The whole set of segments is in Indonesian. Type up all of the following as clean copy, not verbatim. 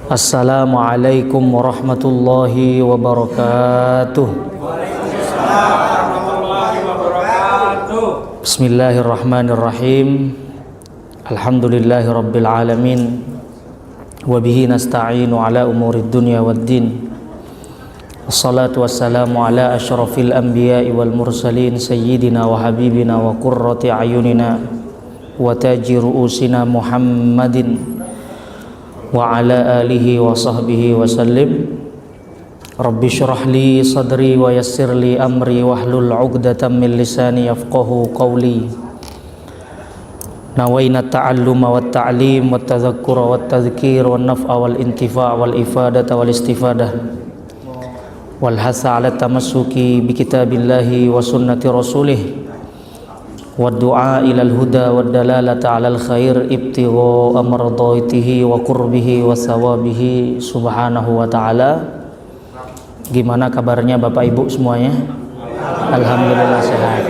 Assalamualaikum warahmatullahi wabarakatuh. Bismillahirrahmanirrahim. Alhamdulillahi rabbil alamin. Wabihi nasta'inu ala umurid dunya waddin. Assalatu wassalamu ala asyrafil anbiya'i wal mursalin sayyidina wa habibina wa qurrati ayunina wa taji ru'usina Muhammadin wa ala alihi wa sahbihi wa sallim. Rabbi syrah li sadri wa yassir li amri wahlul 'uqdatam min lisani yafqahu qawli. Nawaina ta'alluma wat ta'lim wat tadhakkura wat tadhkir wan naf'a wal intifa' wal ifadata wal istifadah wal hasa 'ala tamassuki bi kitabillahi wa sunnati rasulih wad du'a ilal huda wad dalalata 'alal khair ibtigha amradatihi wa qurbihi wa sawabihi subhanahu wa ta'ala. Gimana kabarnya Bapak Ibu semuanya? Alhamdulillah sehat.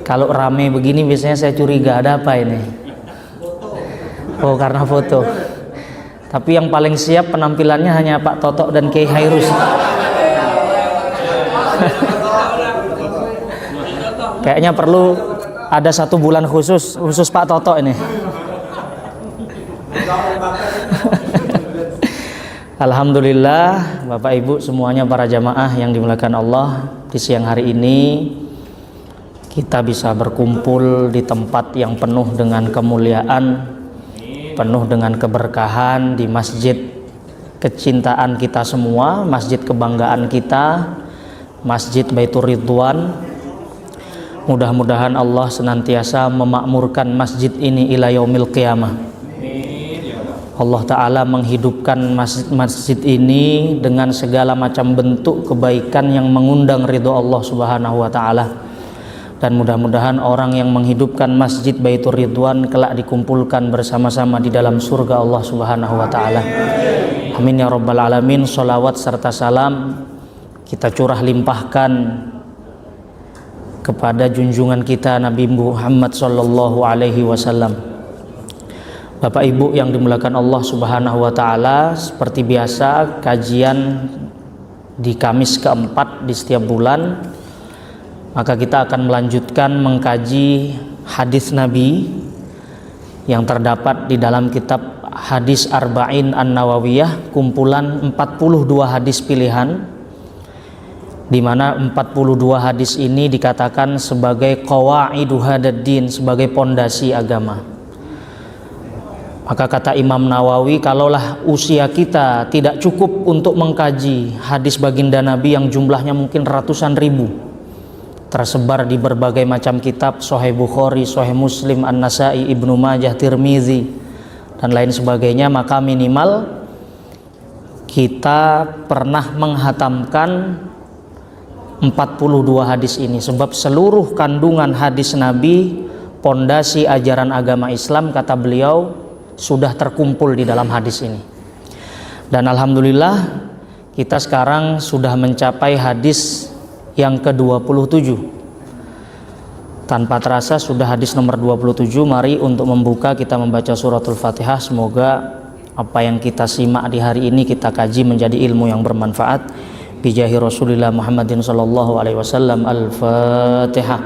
Kalau rame begini biasanya saya curiga ada apa ini? Oh, karena foto. Tapi yang paling siap penampilannya hanya Pak Toto dan Kiai Hairus. Kayaknya perlu ada 1 bulan khusus Pak Toto ini. Alhamdulillah Bapak Ibu semuanya, para jamaah yang dimuliakan Allah, di siang hari ini kita bisa berkumpul di tempat yang penuh dengan kemuliaan, penuh dengan keberkahan, di masjid kecintaan kita semua, masjid kebanggaan kita, Masjid Baitur Ridwan. Mudah-mudahan Allah senantiasa memakmurkan masjid ini ila yaumil qiyamah. Allah Ta'ala menghidupkan masjid ini dengan segala macam bentuk kebaikan yang mengundang ridho Allah Subhanahu wa Ta'ala. Dan mudah-mudahan orang yang menghidupkan Masjid Baitur Ridwan kelak dikumpulkan bersama-sama di dalam surga Allah Subhanahu wa Ta'ala. Amin ya rabbal alamin. Sholawat serta salam kita curah limpahkan kepada junjungan kita Nabi Muhammad sallallahu alaihi wasallam. Bapak Ibu yang dimuliakan Allah Subhanahu wa Ta'ala, seperti biasa kajian di Kamis keempat di setiap bulan, maka kita akan melanjutkan mengkaji hadis Nabi yang terdapat di dalam kitab Hadis Arba'in An-Nawawiyah, kumpulan 42 hadis pilihan, di mana 42 hadis ini dikatakan sebagai qawaidu hadaddin, sebagai pondasi agama. Maka kata Imam Nawawi, kalaulah usia kita tidak cukup untuk mengkaji hadis baginda Nabi yang jumlahnya mungkin ratusan ribu, tersebar di berbagai macam kitab, Sahih Bukhari, Sahih Muslim, An-Nasai, Ibnu Majah, Tirmizi, dan lain sebagainya, maka minimal kita pernah menghatamkan 42 hadis ini. Sebab seluruh kandungan hadis Nabi, pondasi ajaran agama Islam, kata beliau, sudah terkumpul di dalam hadis ini. Dan alhamdulillah kita sekarang sudah mencapai hadis yang ke-27. Tanpa terasa sudah hadis nomor 27. Mari untuk membuka kita membaca suratul Fatihah. Semoga apa yang kita simak di hari ini kita kaji menjadi ilmu yang bermanfaat. Bijahi Rasulillah Muhammadin sallallahu alaihi wasallam. Al-Fatihah.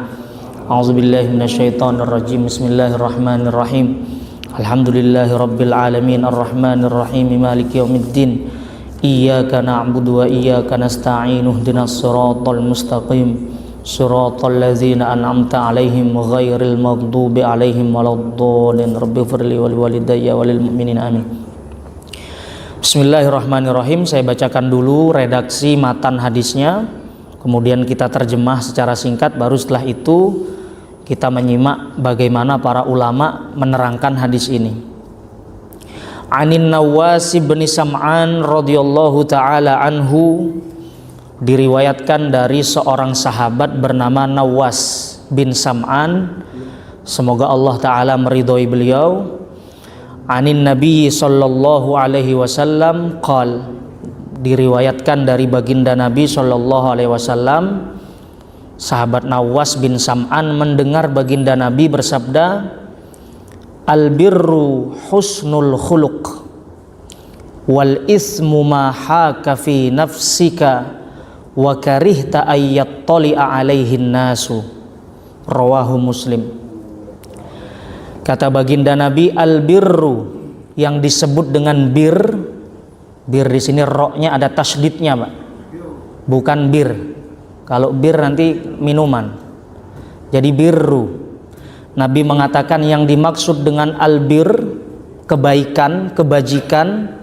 A'udzubillahi minasyaitonirrajim. Bismillahirrahmanirrahim. Alhamdulillahi rabbil alamin arrahmanir rahim maliki yaumiddin. Iyyaka na'budu wa iyyaka nasta'in. Ihdinas siratal mustaqim. Siratal ladzina an'amta 'alaihim ghairil maghdubi 'alaihim waladdallin. Rabbighfirli wa liwalidayya wa lil mu'minin amin. Bismillahirrahmanirrahim. Saya bacakan dulu redaksi matan hadisnya, kemudian kita terjemah secara singkat, baru setelah itu kita menyimak bagaimana para ulama menerangkan hadis ini. Anin Nawas bin Sam'an radhiyallahu taala anhu, diriwayatkan dari seorang sahabat bernama Nawas bin Sam'an, semoga Allah taala meridhoi beliau. Anin Nabi sallallahu alaihi wasallam qal, diriwayatkan dari baginda Nabi sallallahu alaihi wasallam, sahabat Nawas bin Sam'an mendengar baginda Nabi bersabda, Al-birru husnul khuluq. wal ismu ma haka fi nafsika wa karihta ayyattali'a alaihin nasu. Rawahu Muslim. Kata baginda Nabi, al birru, yang disebut dengan bir di sini roknya ada tasydidnya, Pak, bukan bir. Kalau bir nanti minuman, jadi birru. Nabi mengatakan yang dimaksud dengan albir, kebaikan, kebajikan,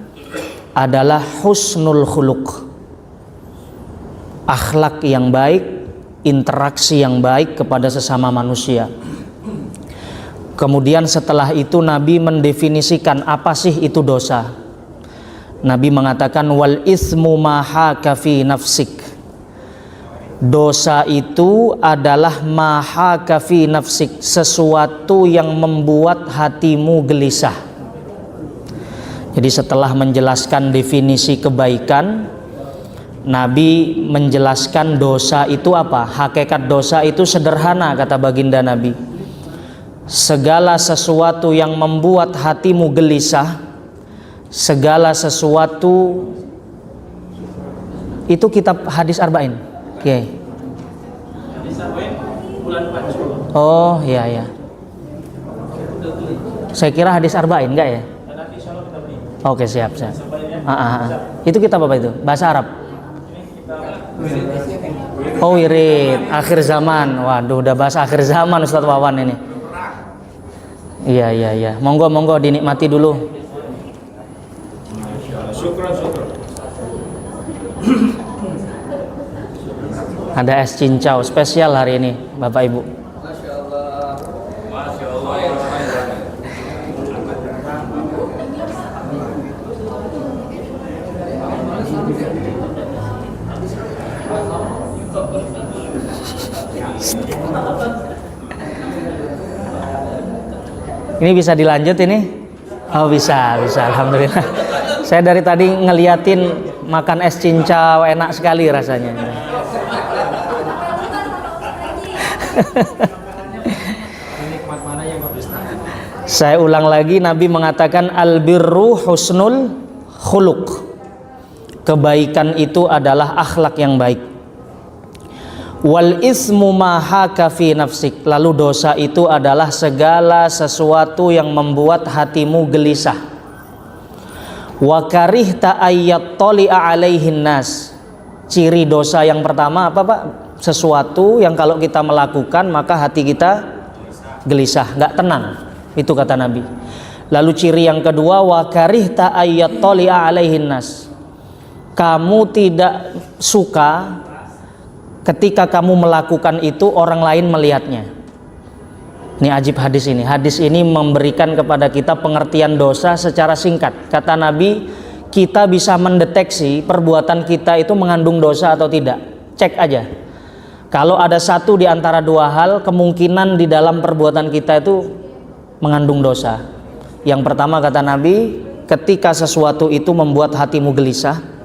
adalah husnul khuluq, akhlak yang baik, interaksi yang baik kepada sesama manusia. Kemudian setelah itu Nabi mendefinisikan apa sih itu dosa. Nabi mengatakan wal ismu ma haka fi nafsik. Dosa itu adalah ma haka fi nafsik, sesuatu yang membuat hatimu gelisah. Jadi setelah menjelaskan definisi kebaikan, Nabi menjelaskan dosa itu apa? Hakikat dosa itu sederhana, kata baginda Nabi. Segala sesuatu yang membuat hatimu gelisah, segala sesuatu itu kitab hadis arba'in. Oke. Oh iya ya. Saya kira hadis arba'in enggak ya? Oke, siap. Itu kitab apa itu? Bahasa Arab. Oh, wirid akhir zaman. Waduh, udah bahasa akhir zaman Ustaz Wawan ini. Iya. Monggo dinikmati dulu. Syukur. Ada es cincau spesial hari ini, Bapak Ibu. Masya Allah. Ini bisa dilanjut ini? Oh bisa, alhamdulillah. Saya dari tadi ngeliatin makan es cincau, enak sekali rasanya. Saya ulang lagi, Nabi mengatakan albirru husnul khuluq. Kebaikan itu adalah akhlak yang baik. Wal ismu ma haka fi nafsik. Lalu dosa itu adalah segala sesuatu yang membuat hatimu gelisah. Wa karihta ayyattali'a alaihin nas. Ciri dosa yang pertama apa, Pak? Sesuatu yang kalau kita melakukan maka hati kita gelisah, nggak tenang. Itu kata Nabi. Lalu ciri yang kedua, wa karihta ayyattali'a alaihin nas. Kamu tidak suka ketika kamu melakukan itu orang lain melihatnya. Ini ajib hadis ini. Hadis ini memberikan kepada kita pengertian dosa secara singkat. Kata Nabi, kita bisa mendeteksi perbuatan kita itu mengandung dosa atau tidak. Cek aja. Kalau ada satu di antara dua hal, kemungkinan di dalam perbuatan kita itu mengandung dosa. Yang pertama kata Nabi, ketika sesuatu itu membuat hatimu gelisah.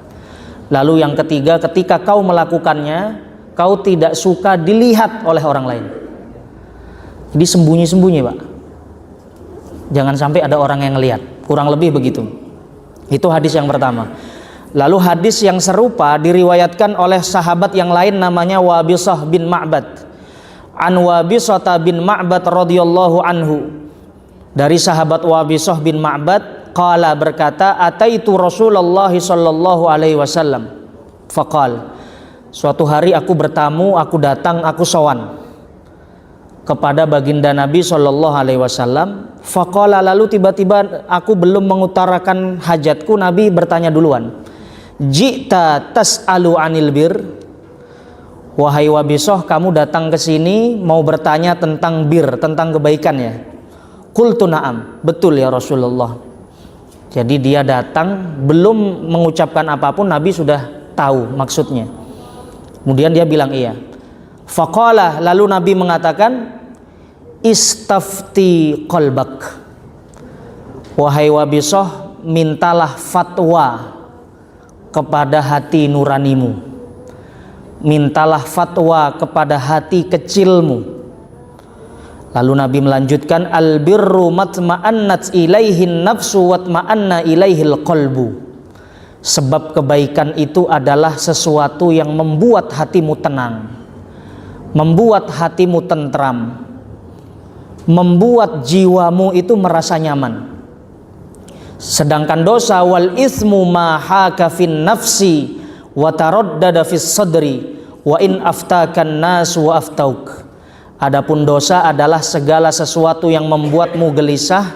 Lalu yang ketiga, ketika kau melakukannya, kau tidak suka dilihat oleh orang lain. Jadi sembunyi-sembunyi, Pak. Jangan sampai ada orang yang ngelihat. Kurang lebih begitu. Itu hadis yang pertama. Lalu hadis yang serupa diriwayatkan oleh sahabat yang lain namanya Wabisah bin Ma'bad. An Wabisah bin Ma'bad radhiyallahu anhu. Dari sahabat Wabisah bin Ma'bad, qala berkata, ataitu Rasulullah sallallahu alaihi wasallam. Faqal, suatu hari aku bertamu, aku datang, aku sowan kepada baginda Nabi sallallahu alaihi wasallam. Faqala, lalu tiba-tiba aku belum mengutarakan hajatku, Nabi bertanya duluan. Ji'ta tas'alu anil bir. Wahai Wabisah, kamu datang ke sini mau bertanya tentang bir, tentang kebaikan ya? Qultu na'am, betul ya Rasulullah. Jadi dia datang belum mengucapkan apapun, Nabi sudah tahu maksudnya. Kemudian dia bilang iya. Faqala, lalu Nabi mengatakan, istafti qalbak. Wahai Wabisah, mintalah fatwa kepada hati nuranimu. Mintalah fatwa kepada hati kecilmu. Lalu Nabi melanjutkan, al birru matma'annat ilaihin nafsu watma'anna ilaihil qalbu. Sebab kebaikan itu adalah sesuatu yang membuat hatimu tenang, membuat hatimu tentram, membuat jiwamu itu merasa nyaman. Sedangkan dosa, wal ismu ma haka fin nafsi wa taraddada fis sadri wa in aftakan nas wa aftauk. Adapun dosa adalah segala sesuatu yang membuatmu gelisah,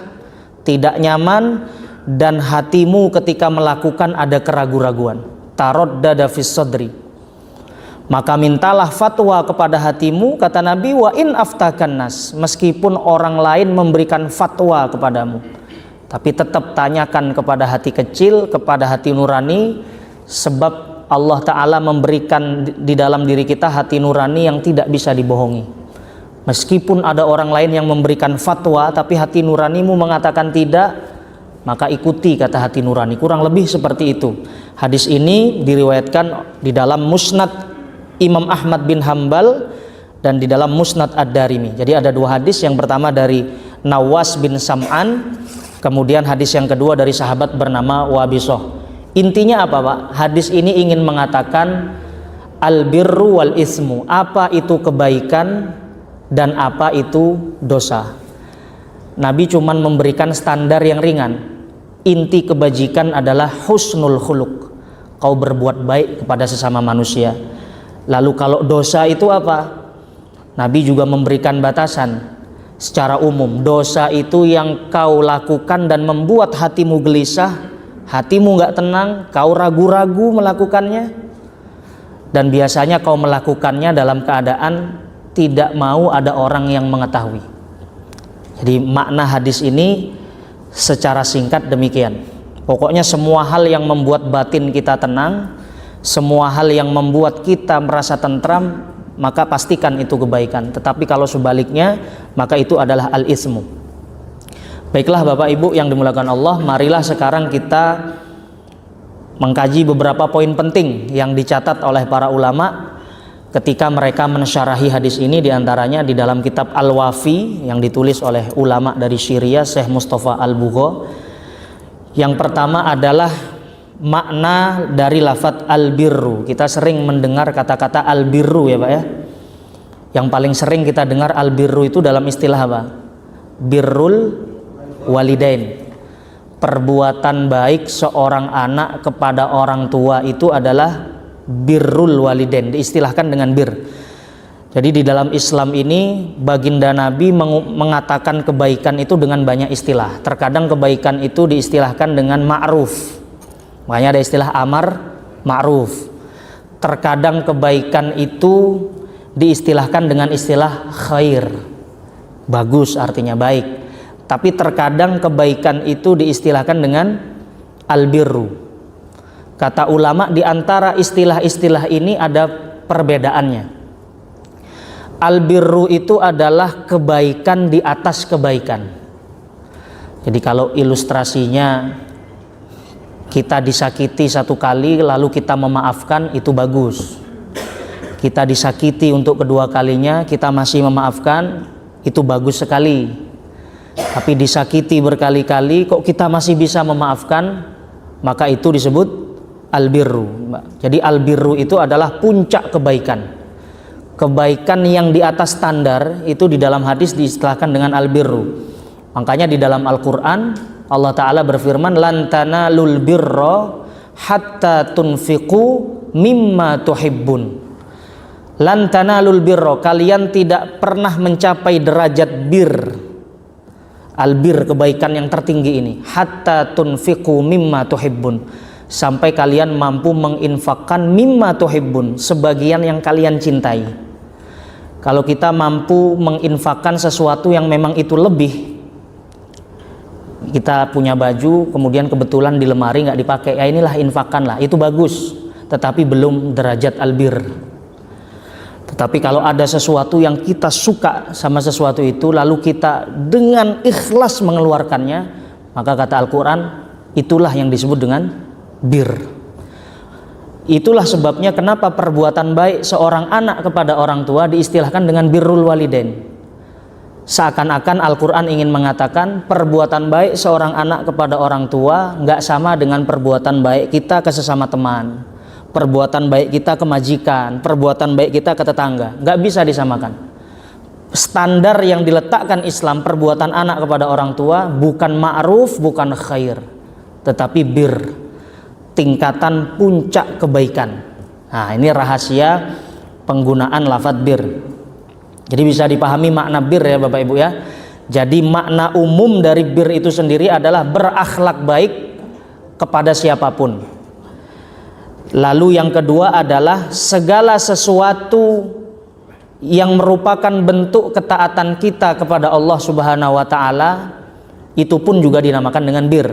tidak nyaman, dan hatimu ketika melakukan ada keraguan-raguan. Taraddada fis sadri. Maka mintalah fatwa kepada hatimu, kata Nabi, wa in aftakan nas, meskipun orang lain memberikan fatwa kepadamu, tapi tetap tanyakan kepada hati kecil, kepada hati nurani, sebab Allah Ta'ala memberikan di dalam diri kita hati nurani yang tidak bisa dibohongi. Meskipun ada orang lain yang memberikan fatwa, tapi hati nuranimu mengatakan tidak, maka ikuti kata hati nurani. Kurang lebih seperti itu. Hadis ini diriwayatkan di dalam Musnad Imam Ahmad bin Hambal dan di dalam Musnad Ad-Darimi. Jadi ada dua hadis, yang pertama dari Nawas bin Sam'an, kemudian hadis yang kedua dari sahabat bernama Wabisoh. Intinya apa, Pak? Hadis ini ingin mengatakan al-birru wal ismu, apa itu kebaikan dan apa itu dosa. Nabi cuman memberikan standar yang ringan. Inti kebajikan adalah husnul khuluq, kau berbuat baik kepada sesama manusia. Lalu kalau dosa itu apa? Nabi juga memberikan batasan secara umum. Dosa itu yang kau lakukan dan membuat hatimu gelisah, hatimu gak tenang, kau ragu-ragu melakukannya, dan biasanya kau melakukannya dalam keadaan tidak mau ada orang yang mengetahui. Jadi makna hadis ini secara singkat demikian. Pokoknya semua hal yang membuat batin kita tenang, semua hal yang membuat kita merasa tentram, maka pastikan itu kebaikan. Tetapi kalau sebaliknya, maka itu adalah al-ismu. Baiklah Bapak Ibu yang dimuliakan Allah, marilah sekarang kita mengkaji beberapa poin penting yang dicatat oleh para ulama ketika mereka mensyarahi hadis ini, diantaranya di dalam kitab Al-Wafi yang ditulis oleh ulama dari Syria, Syekh Mustafa Al-Bugho. Yang pertama adalah makna dari lafadz al-birru. Kita sering mendengar kata-kata al-birru ya Pak ya. Yang paling sering kita dengar al-birru itu dalam istilah apa? Birrul walidain. Perbuatan baik seorang anak kepada orang tua itu adalah birrul walidain, diistilahkan dengan bir. Jadi di dalam Islam ini baginda Nabi mengatakan kebaikan itu dengan banyak istilah. Terkadang kebaikan itu diistilahkan dengan ma'ruf, makanya ada istilah amar ma'ruf. Terkadang kebaikan itu diistilahkan dengan istilah khair, bagus artinya baik. Tapi terkadang kebaikan itu diistilahkan dengan albirru. Kata ulama, di antara istilah-istilah ini ada perbedaannya. Albirru itu adalah kebaikan di atas kebaikan. Jadi kalau ilustrasinya, kita disakiti satu kali lalu kita memaafkan, itu bagus. Kita disakiti untuk kedua kalinya kita masih memaafkan, itu bagus sekali. Tapi disakiti berkali-kali kok kita masih bisa memaafkan, maka itu disebut albirru. Jadi albirru itu adalah puncak kebaikan. Kebaikan yang di atas standar itu di dalam hadis diistilahkan dengan albirru. Makanya di dalam Al-Quran Allah Ta'ala berfirman, lan tanalul birra hatta tunfiqu mimma tuhibbun. Lan tanalul birra, kalian tidak pernah mencapai derajat bir. Albir, kebaikan yang tertinggi ini, hatta tunfiqu mimma tuhibbun, sampai kalian mampu menginfakkan mimma tuhibbun, sebagian yang kalian cintai. Kalau kita mampu menginfakkan sesuatu yang memang itu lebih, kita punya baju kemudian kebetulan di lemari nggak dipakai, ya inilah infakkan lah, itu bagus, tetapi belum derajat albir. Tetapi kalau ada sesuatu yang kita suka sama sesuatu itu, lalu kita dengan ikhlas mengeluarkannya, maka kata Al-Quran, itulah yang disebut dengan bir. Itulah sebabnya kenapa perbuatan baik seorang anak kepada orang tua diistilahkan dengan birrul walidain. Seakan-akan Al-Quran ingin mengatakan perbuatan baik seorang anak kepada orang tua nggak sama dengan perbuatan baik kita ke sesama teman, perbuatan baik kita ke majikan, perbuatan baik kita ke tetangga. Nggak bisa disamakan. Standar yang diletakkan Islam perbuatan anak kepada orang tua bukan ma'ruf, bukan khair, tetapi bir, tingkatan puncak kebaikan. Nah, ini rahasia penggunaan lafadz bir. Jadi bisa dipahami makna bir ya Bapak Ibu ya. Jadi makna umum dari bir itu sendiri adalah berakhlak baik kepada siapapun. Lalu yang kedua adalah segala sesuatu yang merupakan bentuk ketaatan kita kepada Allah Subhanahu wa taala itu pun juga dinamakan dengan bir.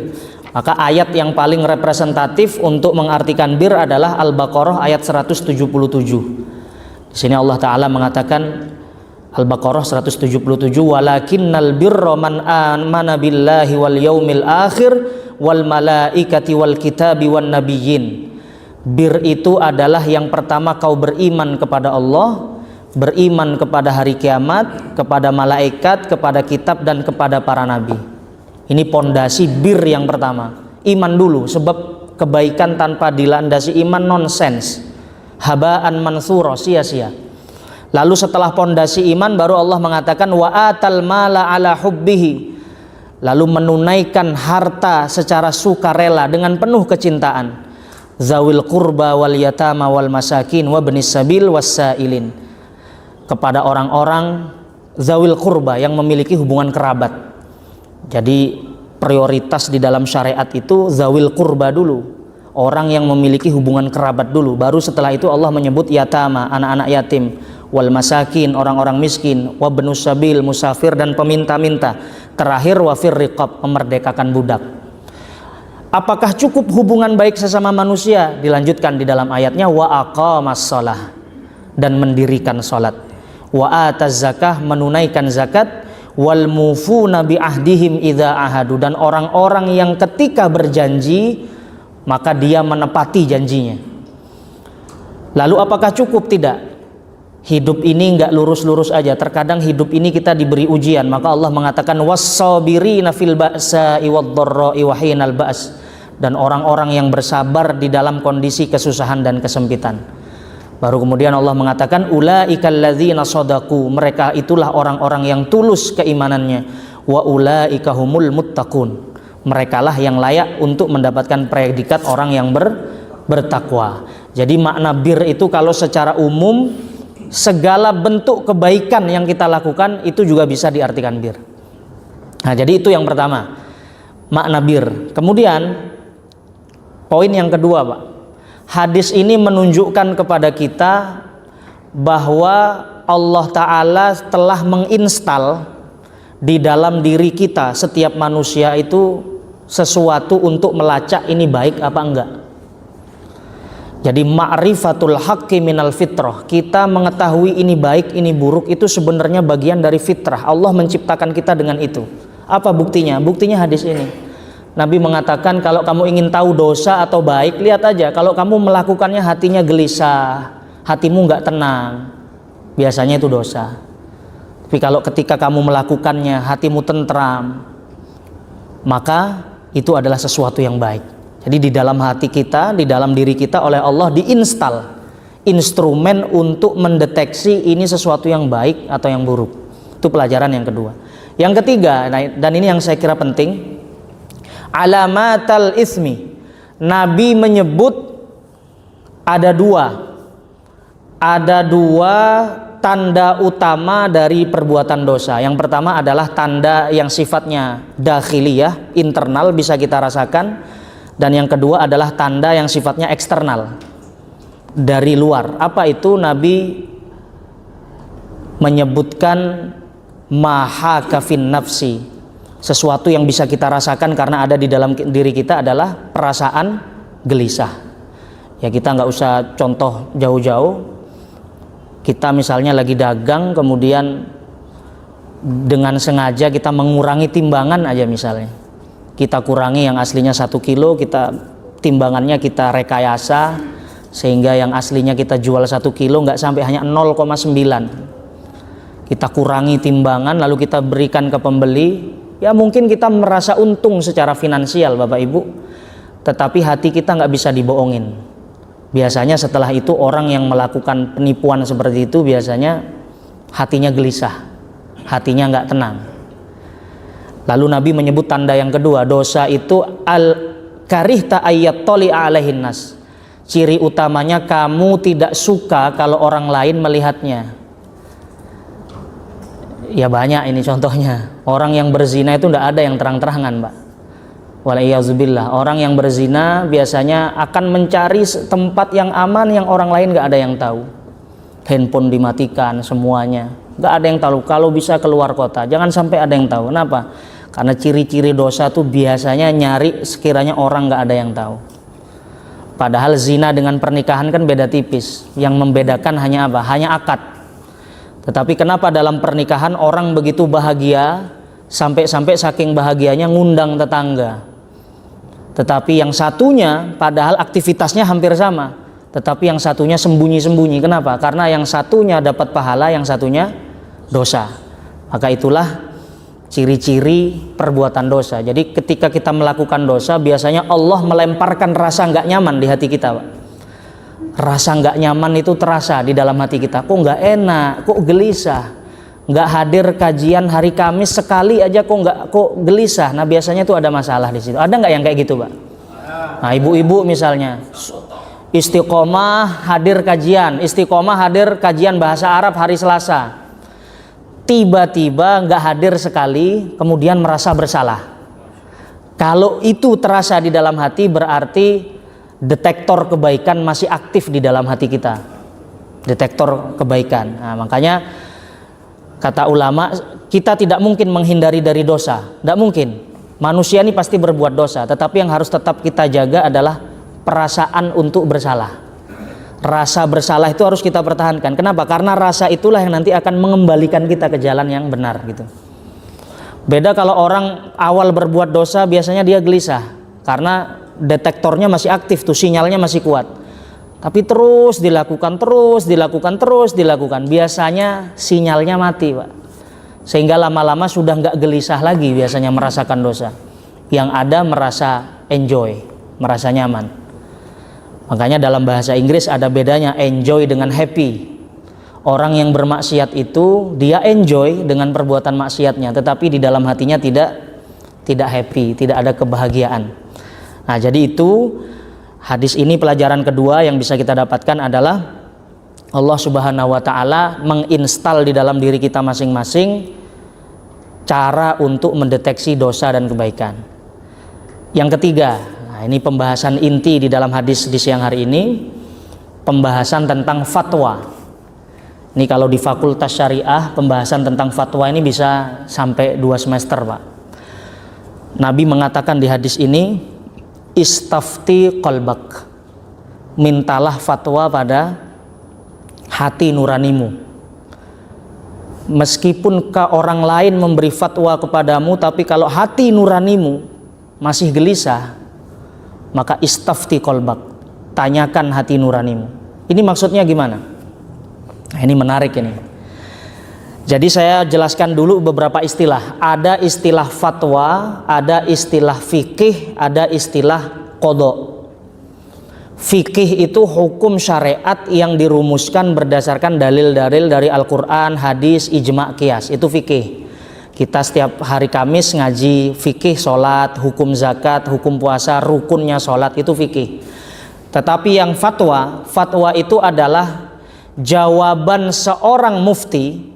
Maka ayat yang paling representatif untuk mengartikan bir adalah Al-Baqarah ayat 177. Di sini Allah taala mengatakan, Al-Baqarah 177, walakinnal birra man amana billahi wal yaumil akhir wal malaikati wal kitabi wan nabiyyin. Bir itu adalah yang pertama kau beriman kepada Allah, beriman kepada hari kiamat, kepada malaikat, kepada kitab dan kepada para nabi. Ini pondasi bir yang pertama. Iman dulu, sebab kebaikan tanpa dilandasi iman nonsens, habaan mansura, sia-sia. Lalu setelah pondasi iman baru Allah mengatakan wa atal mala ala hubbihi, lalu menunaikan harta secara sukarela dengan penuh kecintaan, zawil qurba wal yatama wal masakin wa bnis sabil wassailin, kepada orang-orang zawil qurba yang memiliki hubungan kerabat. Jadi prioritas di dalam syariat itu zawil qurba dulu, orang yang memiliki hubungan kerabat dulu, baru setelah itu Allah menyebut yatama, anak-anak yatim, wal masakin, orang-orang miskin, wa bnus sabil, musafir dan peminta-minta, terakhir wafir riqab, memerdekakan budak. Apakah cukup hubungan baik sesama manusia? Dilanjutkan di dalam ayatnya wa aqamas shalah, dan mendirikan salat, wa ataz zakah, menunaikan zakat, wal mufuna bi ahdihim idza ahadu, dan orang-orang yang ketika berjanji maka dia menepati janjinya. Lalu apakah cukup? Tidak. Hidup ini nggak lurus-lurus aja. Terkadang hidup ini kita diberi ujian. Maka Allah mengatakan was-sabirina fil ba'sa'i wad-dharra'i wa hinal ba's, dan orang-orang yang bersabar di dalam kondisi kesusahan dan kesempitan. Baru kemudian Allah mengatakan ulaikal ladzina shadaqu, mereka itulah orang-orang yang tulus keimanannya, wa ulaika humul muttaqun, merekalah yang layak untuk mendapatkan predikat orang yang bertakwa. Jadi makna bir itu kalau secara umum segala bentuk kebaikan yang kita lakukan itu juga bisa diartikan bir. Nah, jadi itu yang pertama, makna bir. Kemudian poin yang kedua, Pak. Hadis ini menunjukkan kepada kita bahwa Allah Ta'ala telah menginstal di dalam diri kita, setiap manusia itu sesuatu untuk melacak ini baik apa enggak. Jadi ma'rifatul haqqi minal fitrah, kita mengetahui ini baik, ini buruk, itu sebenarnya bagian dari fitrah. Allah menciptakan kita dengan itu. Apa buktinya? Buktinya hadis ini. Nabi mengatakan kalau kamu ingin tahu dosa atau baik, lihat aja. Kalau kamu melakukannya hatinya gelisah, hatimu nggak tenang, biasanya itu dosa. Tapi kalau ketika kamu melakukannya hatimu tentram, maka itu adalah sesuatu yang baik. Jadi di dalam hati kita, di dalam diri kita oleh Allah diinstal instrumen untuk mendeteksi ini sesuatu yang baik atau yang buruk. Itu pelajaran yang kedua. Yang ketiga, dan ini yang saya kira penting, alamatal ismi. Nabi menyebut ada dua tanda utama dari perbuatan dosa. Yang pertama adalah tanda yang sifatnya dakhiliyah, internal, bisa kita rasakan. Dan yang kedua adalah tanda yang sifatnya eksternal, dari luar. Apa itu? Nabi menyebutkan maha kafin nafsi, sesuatu yang bisa kita rasakan karena ada di dalam diri kita adalah perasaan gelisah. Ya, kita nggak usah contoh jauh-jauh. Kita misalnya lagi dagang, kemudian dengan sengaja kita mengurangi timbangan aja misalnya. Kita kurangi yang aslinya 1 kilo, kita timbangannya kita rekayasa sehingga yang aslinya kita jual 1 kilo nggak sampai hanya 0,9. kita kurangi timbangan lalu kita berikan ke pembeli, ya mungkin kita merasa untung secara finansial Bapak Ibu, tetapi hati kita nggak bisa dibohongin. Biasanya setelah itu orang yang melakukan penipuan seperti itu biasanya hatinya gelisah, hatinya nggak tenang. Lalu Nabi menyebut tanda yang kedua, dosa itu al-karihta ayyat toli'a alaihin nas. Ciri utamanya kamu tidak suka kalau orang lain melihatnya. Ya banyak ini contohnya. Orang yang berzina itu tidak ada yang terang-terangan, Mbak. Walaiyazubillah. Orang yang berzina biasanya akan mencari tempat yang aman yang orang lain nggak ada yang tahu. Handphone dimatikan semuanya, nggak ada yang tahu. Kalau bisa keluar kota, jangan sampai ada yang tahu. Kenapa? Karena ciri-ciri dosa tuh biasanya nyari sekiranya orang nggak ada yang tahu. Padahal zina dengan pernikahan kan beda tipis. Yang membedakan hanya apa? Hanya akad. Tetapi kenapa dalam pernikahan orang begitu bahagia sampai-sampai saking bahagianya ngundang tetangga. Tetapi yang satunya padahal aktivitasnya hampir sama, tetapi yang satunya sembunyi-sembunyi. Kenapa? Karena yang satunya dapat pahala, yang satunya dosa. Maka itulah ciri-ciri perbuatan dosa. Jadi ketika kita melakukan dosa, biasanya Allah melemparkan rasa nggak nyaman di hati kita, Pak. Rasa nggak nyaman itu terasa di dalam hati kita. Kok nggak enak, kok gelisah. Nggak hadir kajian hari Kamis sekali aja kok gelisah. Nah biasanya tuh ada masalah di situ. Ada nggak yang kayak gitu, Pak? Nah ibu-ibu misalnya istiqomah hadir kajian bahasa Arab hari Selasa. Tiba-tiba nggak hadir sekali, kemudian merasa bersalah. Kalau itu terasa di dalam hati, berarti detektor kebaikan masih aktif di dalam hati kita. Detektor kebaikan. Nah, makanya kata ulama, kita tidak mungkin menghindari dari dosa. Tidak mungkin. Manusia ini pasti berbuat dosa. Tetapi yang harus tetap kita jaga adalah perasaan untuk bersalah. Rasa bersalah itu harus kita pertahankan. Kenapa? Karena rasa itulah yang nanti akan mengembalikan kita ke jalan yang benar gitu. Beda kalau orang awal berbuat dosa biasanya dia gelisah karena detektornya masih aktif tuh, sinyalnya masih kuat. Tapi terus dilakukan, biasanya sinyalnya mati, Pak. Sehingga lama-lama sudah nggak gelisah lagi biasanya merasakan dosa. Yang ada merasa enjoy, merasa nyaman. Makanya dalam bahasa Inggris ada bedanya enjoy dengan happy. Orang yang bermaksiat itu dia enjoy dengan perbuatan maksiatnya, tetapi di dalam hatinya tidak happy, tidak ada kebahagiaan. Nah, jadi itu hadis ini pelajaran kedua yang bisa kita dapatkan adalah Allah Subhanahu wa taala menginstal di dalam diri kita masing-masing cara untuk mendeteksi dosa dan kebaikan. Yang ketiga, nah ini pembahasan inti di dalam hadis di siang hari ini, pembahasan tentang fatwa. Ini kalau di Fakultas Syariah, pembahasan tentang fatwa ini bisa sampai 2 semester, Pak. Nabi mengatakan di hadis ini, istafti qalbak, mintalah fatwa pada hati nuranimu. Meskipun orang lain memberi fatwa kepadamu, tapi kalau hati nuranimu masih gelisah, maka istafti qalbak, tanyakan hati nuranimu. Ini maksudnya gimana? Nah, ini menarik ini. Jadi saya jelaskan dulu beberapa istilah. Ada istilah fatwa, ada istilah fikih, ada istilah qadha. Fikih itu hukum syariat yang dirumuskan berdasarkan dalil-dalil dari Al-Quran, hadis, ijma', qiyas. Itu fikih. Kita setiap hari Kamis ngaji fikih, sholat, hukum zakat, hukum puasa, rukunnya sholat, itu fikih. Tetapi yang fatwa itu adalah jawaban seorang mufti.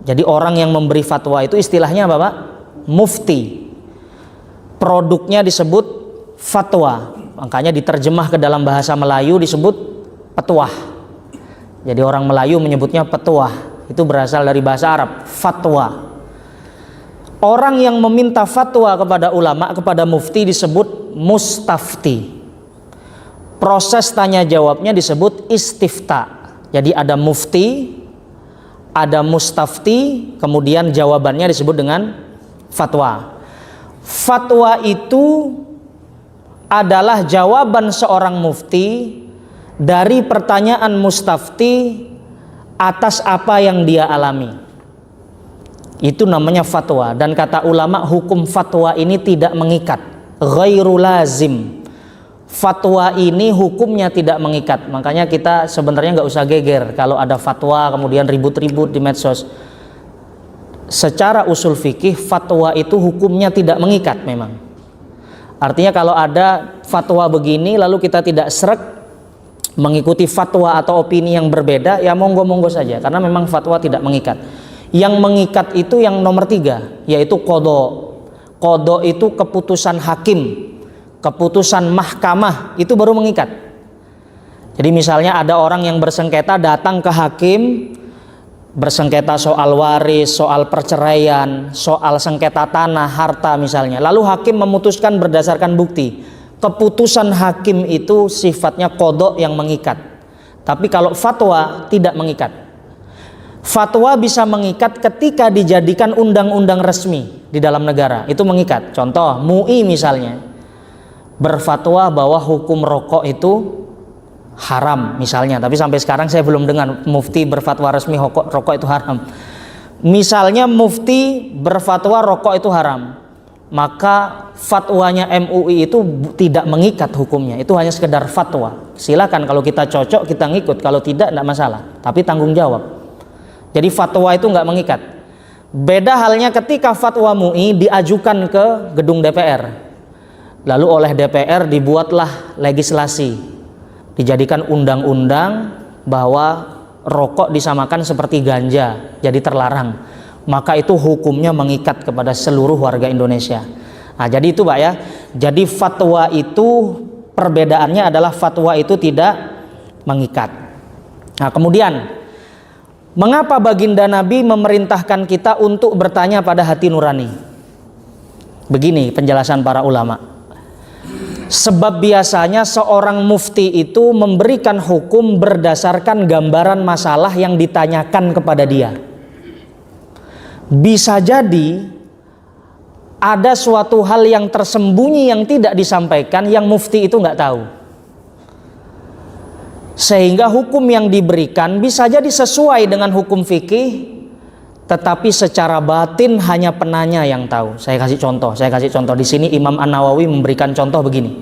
Jadi orang yang memberi fatwa itu istilahnya apa, Pak? Mufti. Produknya disebut fatwa. Makanya diterjemah ke dalam bahasa Melayu disebut petuah. Jadi orang Melayu menyebutnya petuah. Itu berasal dari bahasa Arab, fatwa. Orang yang meminta fatwa kepada ulama, kepada mufti disebut mustafti. Proses tanya jawabnya disebut istifta. Jadi ada mufti, ada mustafti, kemudian jawabannya disebut dengan fatwa. Fatwa itu adalah jawaban seorang mufti dari pertanyaan mustafti atas apa yang dia alami. Itu namanya fatwa. Dan kata ulama, hukum fatwa ini tidak mengikat, ghairu lazim. Fatwa ini hukumnya tidak mengikat. Makanya kita sebenarnya nggak usah geger kalau ada fatwa kemudian ribut-ribut di medsos. Secara usul fikih, fatwa itu hukumnya tidak mengikat memang. Artinya kalau ada fatwa begini lalu kita tidak srek mengikuti fatwa atau opini yang berbeda, ya monggo-monggo saja, karena memang fatwa tidak mengikat. Yang mengikat itu yang nomor 3, yaitu qadha. Qadha itu keputusan hakim, keputusan mahkamah, itu baru mengikat. Jadi misalnya ada orang yang bersengketa datang ke hakim, bersengketa soal waris, soal perceraian, soal sengketa tanah, harta misalnya. Lalu hakim memutuskan berdasarkan bukti. Keputusan hakim itu sifatnya qadha yang mengikat. Tapi kalau fatwa tidak mengikat. Fatwa bisa mengikat ketika dijadikan undang-undang resmi di dalam negara. Itu mengikat. Contoh, MUI misalnya berfatwa bahwa hukum rokok itu haram misalnya. Tapi sampai sekarang saya belum dengar mufti berfatwa resmi rokok itu haram. Misalnya mufti berfatwa rokok itu haram, maka fatwanya MUI itu tidak mengikat hukumnya, itu hanya sekedar fatwa. Silakan kalau kita cocok kita ngikut, kalau tidak masalah, tapi tanggung jawab. Jadi fatwa itu nggak mengikat. Beda halnya ketika fatwa MUI diajukan ke gedung DPR, lalu oleh DPR dibuatlah legislasi, dijadikan undang-undang bahwa rokok disamakan seperti ganja, jadi terlarang. Maka itu hukumnya mengikat kepada seluruh warga Indonesia. Nah, jadi itu Pak ya. Jadi fatwa itu perbedaannya adalah fatwa itu tidak mengikat. Nah, kemudian mengapa baginda Nabi memerintahkan kita untuk bertanya pada hati nurani? Begini penjelasan para ulama. Sebab biasanya seorang mufti itu memberikan hukum berdasarkan gambaran masalah yang ditanyakan kepada dia. Bisa jadi ada suatu hal yang tersembunyi yang tidak disampaikan, yang mufti itu nggak tahu. Sehingga hukum yang diberikan bisa jadi sesuai dengan hukum fikih, tetapi secara batin hanya penanya yang tahu. Saya kasih contoh di sini. Imam An-Nawawi memberikan contoh begini.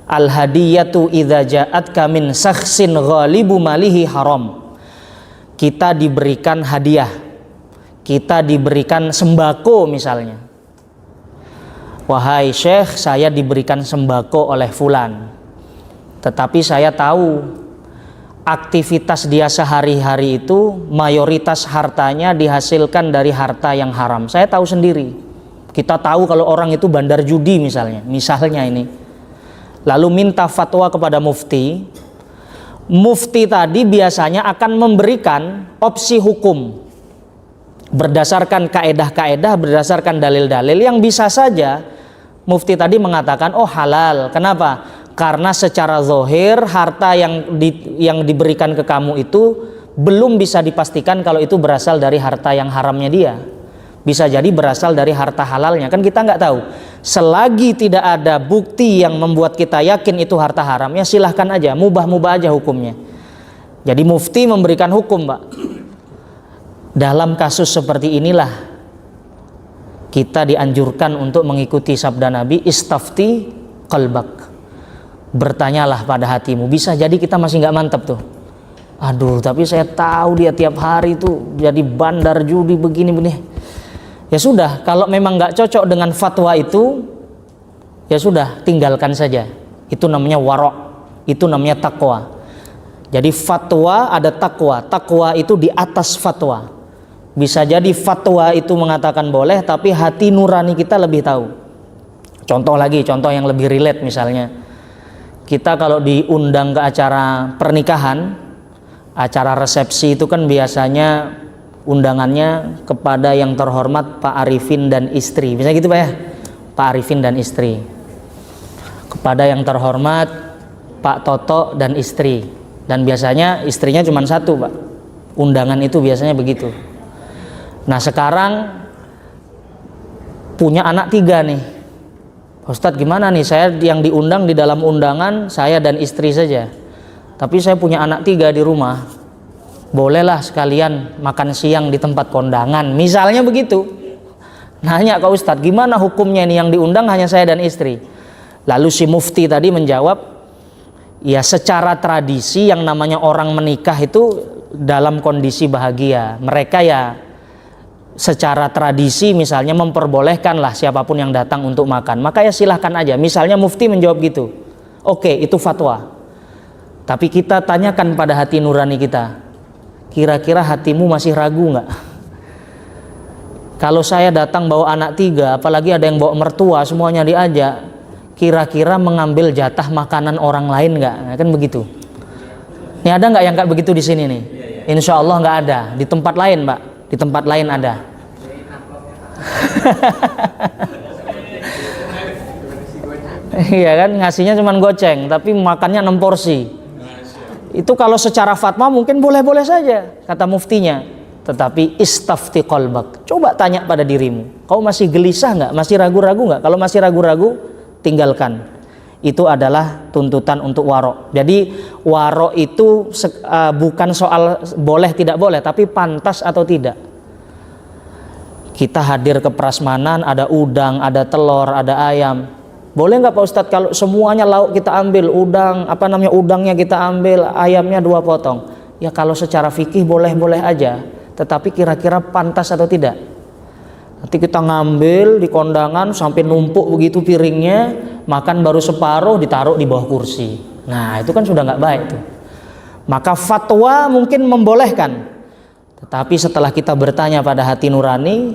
Al-hadiyatu idza ja'atka min sakhsin ghalibu malihi haram. Kita diberikan hadiah, kita diberikan sembako misalnya. Wahai Syekh, saya diberikan sembako oleh fulan, tetapi saya tahu aktivitas dia sehari-hari itu mayoritas hartanya dihasilkan dari harta yang haram. Saya tahu sendiri. Kita tahu kalau orang itu bandar judi misalnya ini. Lalu minta fatwa kepada mufti. Mufti tadi biasanya akan memberikan opsi hukum berdasarkan kaedah-kaedah, berdasarkan dalil-dalil yang bisa saja mufti tadi mengatakan oh halal. Kenapa? Karena secara zahir harta yang diberikan ke kamu itu belum bisa dipastikan kalau itu berasal dari harta yang haramnya dia. Bisa jadi berasal dari harta halalnya, kan kita nggak tahu. Selagi tidak ada bukti yang membuat kita yakin itu harta haram, ya silahkan aja, mubah-mubah aja hukumnya. Jadi mufti memberikan hukum, Pak. Dalam kasus seperti inilah kita dianjurkan untuk mengikuti sabda Nabi, istafti qalbak. Bertanyalah pada hatimu. Bisa jadi kita masih nggak mantap tuh. Aduh, tapi saya tahu dia tiap hari tuh jadi bandar judi begini. Ya sudah, kalau memang nggak cocok dengan fatwa itu, ya sudah, tinggalkan saja. Itu namanya warok, itu namanya takwa. Jadi fatwa ada takwa. Takwa itu di atas fatwa. Bisa jadi fatwa itu mengatakan boleh, tapi hati nurani kita lebih tahu. Contoh yang lebih relate misalnya. Kita kalau diundang ke acara pernikahan, acara resepsi itu kan biasanya undangannya kepada yang terhormat Pak Arifin dan istri. Bisa gitu Pak ya? Pak Arifin dan istri. Kepada yang terhormat Pak Toto dan istri. Dan biasanya istrinya cuma satu Pak. Undangan itu biasanya begitu. Nah sekarang punya anak 3 nih. Ustadz gimana nih, saya yang diundang di dalam undangan saya dan istri saja, tapi saya punya anak 3 di rumah. bolehlah sekalian makan siang di tempat kondangan, misalnya begitu. Nanya ke Ustadz, gimana hukumnya ini, yang diundang hanya saya dan istri. Lalu si mufti tadi menjawab, ya secara tradisi yang namanya orang menikah itu dalam kondisi bahagia. Mereka ya secara tradisi misalnya memperbolehkanlah siapapun yang datang untuk makan. Maka ya silahkan aja. Misalnya mufti menjawab gitu. Oke, itu fatwa. Tapi kita tanyakan pada hati nurani kita. Kira-kira hatimu masih ragu nggak? Kalau saya datang bawa anak 3, apalagi ada yang bawa mertua, semuanya diajak, kira-kira mengambil jatah makanan orang lain nggak? Nah, kan begitu. Ini ada nggak yang kayak begitu di sini nih? Insya Allah nggak ada. Di tempat lain, Pak. Di tempat lain ada. Iya kan, ngasihnya cuma goceng, tapi makannya 6 porsi. Itu kalau secara fatwa mungkin boleh-boleh saja, kata muftinya. Tetapi istafti qalbak, coba tanya pada dirimu, kau masih gelisah nggak, masih ragu-ragu nggak? Kalau masih ragu-ragu, tinggalkan. Itu adalah tuntutan untuk warok. Jadi warok itu bukan soal boleh tidak boleh, tapi pantas atau tidak. Kita hadir ke prasmanan, ada udang, ada telur, ada ayam. Boleh nggak Pak Ustadz kalau semuanya lauk kita ambil, udangnya kita ambil, ayamnya 2 potong? Ya kalau secara fikih boleh-boleh aja, tetapi kira-kira pantas atau tidak? Nanti kita ngambil di kondangan sampai numpuk begitu piringnya, makan baru separuh ditaruh di bawah kursi. Nah itu kan sudah nggak baik tuh. Maka fatwa mungkin membolehkan, tetapi setelah kita bertanya pada hati nurani,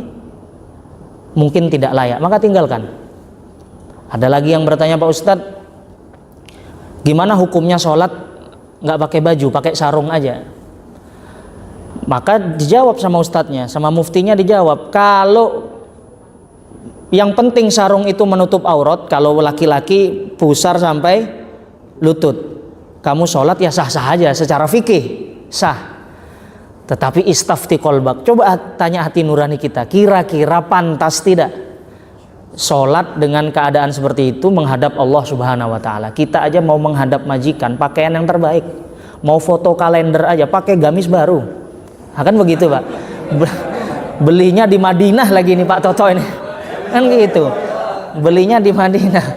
mungkin tidak layak, maka tinggalkan. Ada lagi yang bertanya, Pak Ustadz, gimana hukumnya sholat nggak pakai baju, pakai sarung aja? Maka dijawab sama ustadznya, sama muftinya dijawab, kalau yang penting sarung itu menutup aurat, kalau laki-laki pusar sampai lutut, kamu sholat ya sah-sah aja, secara fikih sah. Tetapi istafti qalbak, coba tanya hati nurani kita, kira-kira pantas tidak sholat dengan keadaan seperti itu menghadap Allah Subhanahu wa Ta'ala? Kita aja mau menghadap majikan pakaian yang terbaik, mau foto kalender aja pakai gamis baru. Akan begitu Pak, belinya di Madinah lagi nih Pak Toto ini, kan gitu, belinya di Madinah.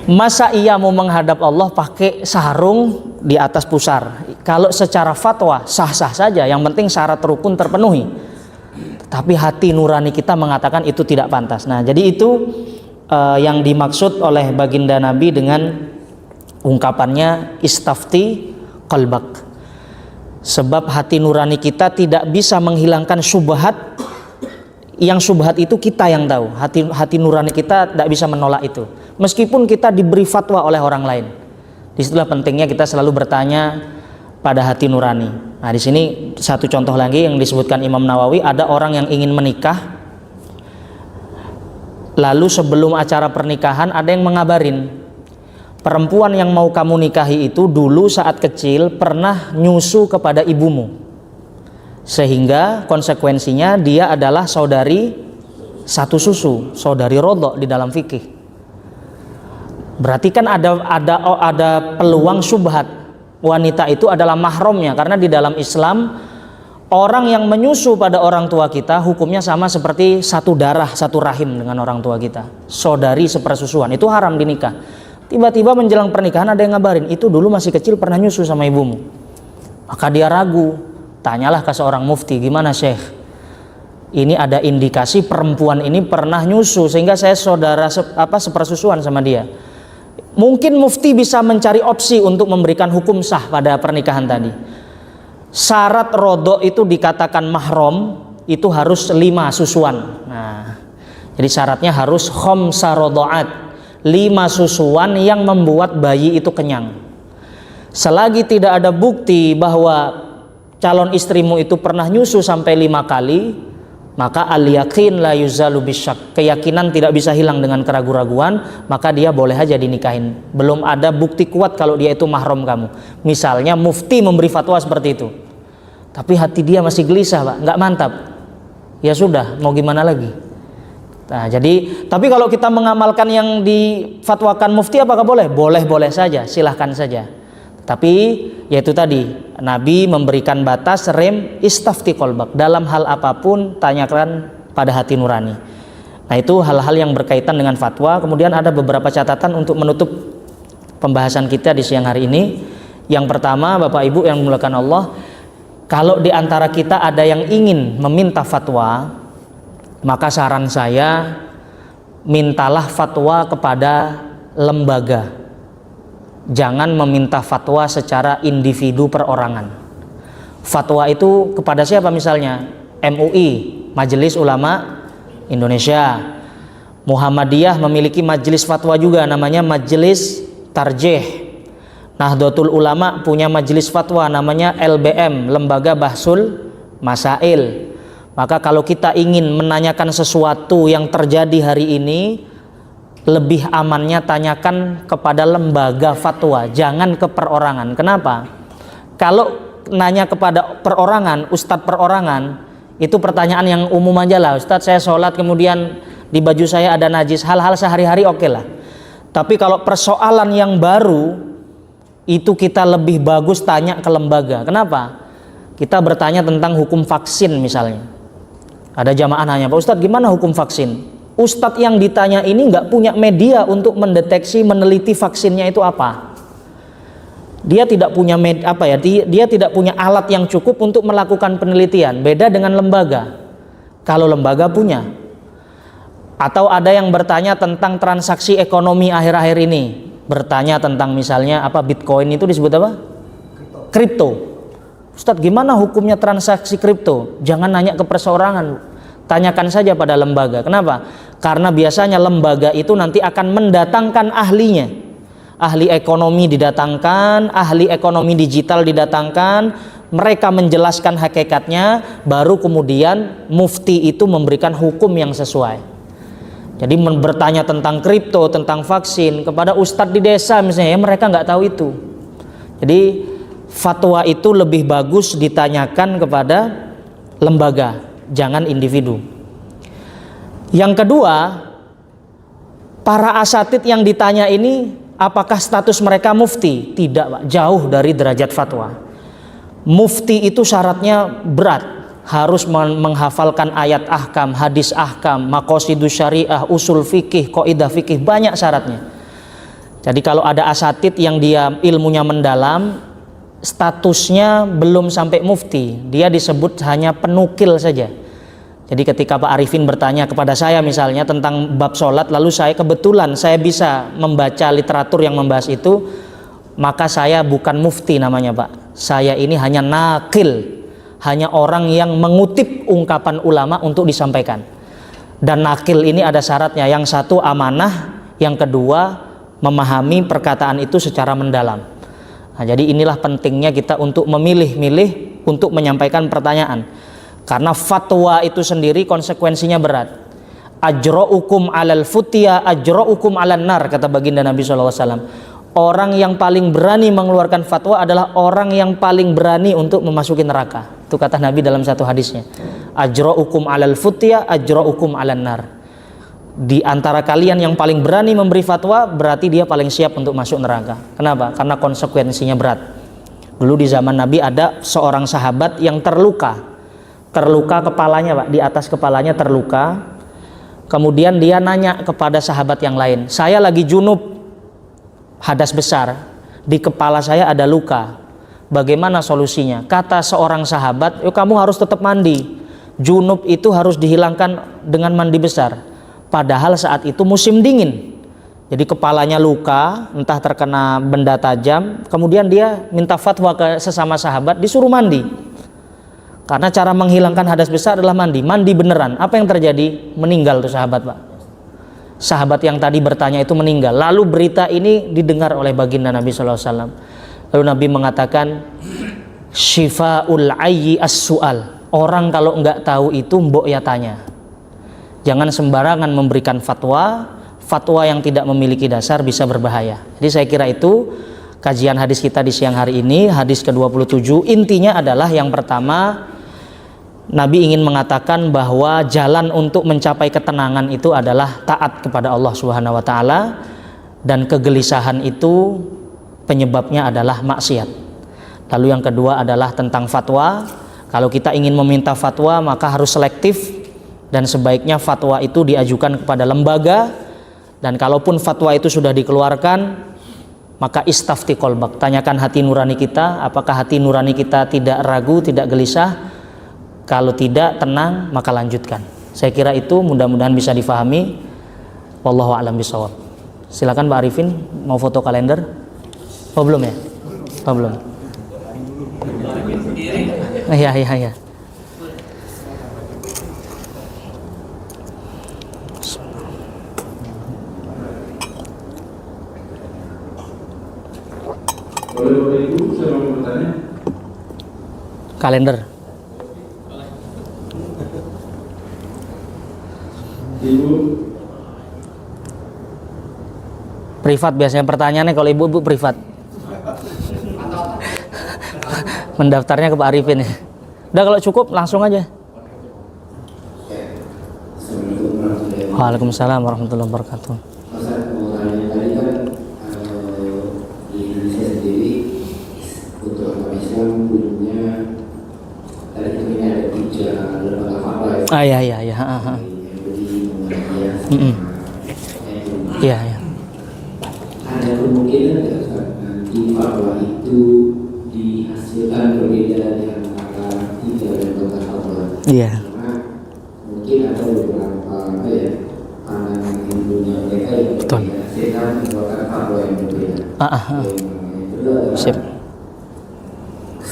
Masa iya mau menghadap Allah pakai sarung di atas pusar? Kalau secara fatwa sah-sah saja, yang penting syarat rukun terpenuhi. Tapi hati nurani kita mengatakan itu tidak pantas. Nah, jadi itu yang dimaksud oleh baginda Nabi dengan ungkapannya istafti qalbak. Sebab hati nurani kita tidak bisa menghilangkan syubhat. Yang syubhat itu kita yang tahu. Hati nurani kita tidak bisa menolak itu. Meskipun kita diberi fatwa oleh orang lain. Disitulah pentingnya kita selalu bertanya pada hati nurani. Nah, di sini satu contoh lagi yang disebutkan Imam Nawawi, ada orang yang ingin menikah, lalu sebelum acara pernikahan ada yang mengabarin, perempuan yang mau kamu nikahi itu dulu saat kecil pernah nyusu kepada ibumu, sehingga konsekuensinya dia adalah saudari satu susu, saudari rodok di dalam fikih. Berarti kan ada peluang syubhat. Wanita itu adalah mahramnya, karena di dalam Islam orang yang menyusu pada orang tua kita hukumnya sama seperti satu darah, satu rahim dengan orang tua kita, saudari sepersusuan, itu haram dinikah. Tiba-tiba menjelang pernikahan ada yang ngabarin, itu dulu masih kecil pernah nyusu sama ibumu. Maka dia ragu, tanyalah ke seorang mufti, gimana Syekh, ini ada indikasi perempuan ini pernah nyusu sehingga saya saudara sepersusuan sama dia. Mungkin mufti bisa mencari opsi untuk memberikan hukum sah pada pernikahan tadi. Syarat rodok itu dikatakan mahram itu harus 5 susuan. Nah, jadi syaratnya harus khamsa rodoat, 5 susuan yang membuat bayi itu kenyang. Selagi tidak ada bukti bahwa calon istrimu itu pernah nyusu sampai 5 kali, maka al-yakin la yuzalu bisyak, keyakinan tidak bisa hilang dengan keraguan-raguan, maka dia boleh aja dinikahin. Belum ada bukti kuat kalau dia itu mahram kamu. Misalnya mufti memberi fatwa seperti itu, tapi hati dia masih gelisah Pak, nggak mantap, ya sudah, mau gimana lagi. Nah, jadi tapi kalau kita mengamalkan yang difatwakan mufti apakah boleh? Boleh-boleh saja, silahkan saja. Tapi yaitu tadi, Nabi memberikan batas rem istafti qalbak, dalam hal apapun tanyakan pada hati nurani. Nah, itu hal-hal yang berkaitan dengan fatwa. Kemudian ada beberapa catatan untuk menutup pembahasan kita di siang hari ini. Yang pertama, Bapak Ibu yang dimuliakan Allah, kalau di antara kita ada yang ingin meminta fatwa, maka saran saya, mintalah fatwa kepada lembaga. Jangan meminta fatwa secara individu perorangan. Fatwa itu kepada siapa misalnya? MUI, Majelis Ulama Indonesia. Muhammadiyah memiliki majelis fatwa juga, namanya Majelis Tarjih. Nahdlatul Ulama punya majelis fatwa, namanya LBM, Lembaga Bahsul Masail. Maka kalau kita ingin menanyakan sesuatu yang terjadi hari ini, lebih amannya tanyakan kepada lembaga fatwa, jangan ke perorangan. Kenapa? Kalau nanya kepada perorangan, ustadz perorangan, itu pertanyaan yang umum aja lah. Ustadz, saya sholat kemudian di baju saya ada najis, hal-hal sehari-hari oke lah. Tapi kalau persoalan yang baru, itu kita lebih bagus tanya ke lembaga. Kenapa? Kita bertanya tentang hukum vaksin misalnya. Ada jamaah nanya, Pak Ustadz gimana hukum vaksin? Ustadz yang ditanya ini nggak punya media untuk mendeteksi, meneliti vaksinnya itu apa. Dia tidak punya dia tidak punya alat yang cukup untuk melakukan penelitian. Beda dengan lembaga. Kalau lembaga punya. Atau ada yang bertanya tentang transaksi ekonomi akhir-akhir ini. Bertanya tentang misalnya Bitcoin itu disebut apa? Kripto. Ustadz gimana hukumnya transaksi kripto? Jangan nanya ke perseorangan, tanyakan saja pada lembaga. Kenapa? Karena biasanya lembaga itu nanti akan mendatangkan ahlinya. Ahli ekonomi didatangkan, ahli ekonomi digital didatangkan, mereka menjelaskan hakikatnya, baru kemudian mufti itu memberikan hukum yang sesuai. Jadi bertanya tentang kripto, tentang vaksin kepada ustadz di desa misalnya, ya mereka nggak tahu itu. Jadi fatwa itu lebih bagus ditanyakan kepada lembaga, jangan individu. Yang kedua, para asatid yang ditanya ini apakah status mereka mufti? Tidak, Pak, jauh dari derajat fatwa. Mufti itu syaratnya berat. Harus menghafalkan ayat ahkam, hadis ahkam, maqasidus syariah, usul fikih, kaidah fikih, banyak syaratnya. Jadi kalau ada asatid yang dia ilmunya mendalam, statusnya belum sampai mufti, dia disebut hanya penukil saja. Jadi ketika Pak Arifin bertanya kepada saya misalnya tentang bab sholat, lalu kebetulan saya bisa membaca literatur yang membahas itu, maka saya bukan mufti namanya, Pak. Saya ini hanya nakil, hanya orang yang mengutip ungkapan ulama untuk disampaikan. Dan nakil ini ada syaratnya, yang satu amanah, yang kedua memahami perkataan itu secara mendalam. Nah, jadi inilah pentingnya kita untuk memilih-milih untuk menyampaikan pertanyaan, karena fatwa itu sendiri konsekuensinya berat. Ajra'ukum alal futya ajra'ukum alan nar, kata baginda Nabi SAW. Orang yang paling berani mengeluarkan fatwa adalah orang yang paling berani untuk memasuki neraka. Itu kata Nabi dalam satu hadisnya. Ajra'ukum alal futya ajra'ukum alan nar. Di antara kalian yang paling berani memberi fatwa, berarti dia paling siap untuk masuk neraka. Kenapa? Karena konsekuensinya berat. Dulu di zaman Nabi ada seorang sahabat yang terluka kepalanya, Pak, di atas kepalanya terluka. Kemudian dia nanya kepada sahabat yang lain, saya lagi junub, hadas besar, di kepala saya ada luka, bagaimana solusinya? Kata seorang sahabat, yuk kamu harus tetap mandi. Junub itu harus dihilangkan dengan mandi besar. Padahal saat itu musim dingin. Jadi kepalanya luka, entah terkena benda tajam, kemudian dia minta fatwa ke sesama sahabat, disuruh mandi. Karena cara menghilangkan hadas besar adalah mandi. Mandi beneran. Apa yang terjadi? Meninggal tuh sahabat, Pak. Sahabat yang tadi bertanya itu meninggal. Lalu berita ini didengar oleh baginda Nabi SAW. Lalu Nabi mengatakan, Shifa'ul ayyi as-su'al. Orang kalau nggak tahu itu mbok ya tanya. Jangan sembarangan memberikan fatwa. Fatwa yang tidak memiliki dasar bisa berbahaya. Jadi saya kira itu kajian hadis kita di siang hari ini, hadis ke-27. Intinya adalah yang pertama, Nabi ingin mengatakan bahwa jalan untuk mencapai ketenangan itu adalah taat kepada Allah Subhanahu wa taala, dan kegelisahan itu penyebabnya adalah maksiat. Lalu yang kedua adalah tentang fatwa. Kalau kita ingin meminta fatwa maka harus selektif, dan sebaiknya fatwa itu diajukan kepada lembaga, dan kalaupun fatwa itu sudah dikeluarkan maka istafti qalbak, tanyakan hati nurani kita, apakah hati nurani kita tidak ragu, tidak gelisah. Kalau tidak tenang maka lanjutkan. Saya kira itu mudah-mudahan bisa difahami. Wallahu a'lam bishawab. Silakan Pak Arifin, mau foto kalender? Oh belum ya? Oh belum. Iya. Oleh Bapak Ibu, saya mau bertanya. Kalender. Ibu. Privat biasanya pertanyaannya kalau ibu-ibu privat. Mendaftarnya ke Pak Arifin ya. Udah kalau cukup langsung aja. Waalaikumsalam warahmatullahi wabarakatuh. Masa mau tanya tadi kan di Indonesia sendiri untuk agama Islam punya tadi itu ini ada 3 lembaga fatwa ya. Iya. Iya. Ada kemungkinan nggak Ustaz, nanti fatwa itu dihasilkan berbeda di antara 3 lembaga fatwa? Iya. Karena mungkin ada beberapa pandangan ilmunya mereka yang Betul. berbeda, sehingga mengeluarkan fatwa yang berbeda. Yang kedua adalah Sip.